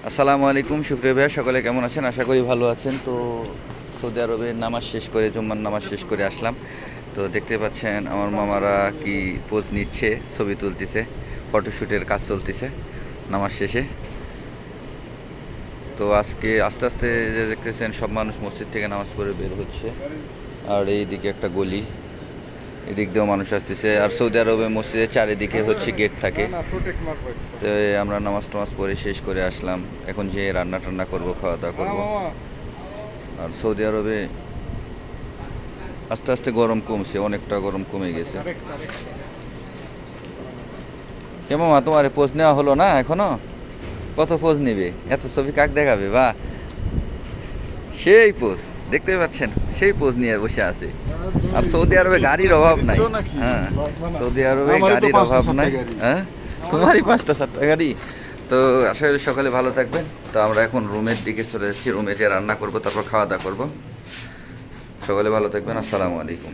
আসসালামু আলাইকুম সুপ্রিয় ভাইয়া, সকলে কেমন আছেন? আশা করি ভালো আছেন। তো সৌদি আরবে নামাজ শেষ করে, জুম্মার নামাজ শেষ করে আসলাম। তো দেখতে পাচ্ছেন আমার মামারা কি পোজ নিচ্ছে, ছবি তুলতেছে, ফটোশ্যুটের কাজ চলতেছে নামাজ শেষে। তো আজকে আস্তে আস্তে যে দেখতেছেন সব মানুষ মসজিদ থেকে নামাজ পড়ে বের হচ্ছে। আর এইদিকে একটা গলি, এদিক দিয়েও মানুষ আসতেছে। আর সৌদি আরবে মসজিদের চারিদিকে হচ্ছে গেট থাকে। তো আমরা নামাজ টামাজ পড়ে শেষ করে আসলাম। এখন যে রান্না টান্না করবো, খাওয়া দাওয়া করবো। আর সৌদি আরবে আস্তে আস্তে গরম কমছে, অনেকটা গরম কমে গেছে। কেমন তোমার পোজ নেওয়া হলো না এখনো? কত পোজ নিবে? এত ছবি কাক দেখাবে? বা সেই পোজ দেখতে পাচ্ছেন, সেই পোজ নিয়ে বসে আছে। আর সৌদি আরবে গাড়ির অভাব নাই। হ্যাঁ, সৌদি আরবে গাড়ির অভাব নাই। হ্যাঁ, তোমারই 5টা 7টা গাড়ি। তো আশা করি সকালে ভালো থাকবেন। তো আমরা এখন রুমের দিকে চলে যাচ্ছি, রুমে যে রান্না করবো, তারপর খাওয়া দাওয়া করবো। সকালে ভালো থাকবেন। আসসালামু আলাইকুম।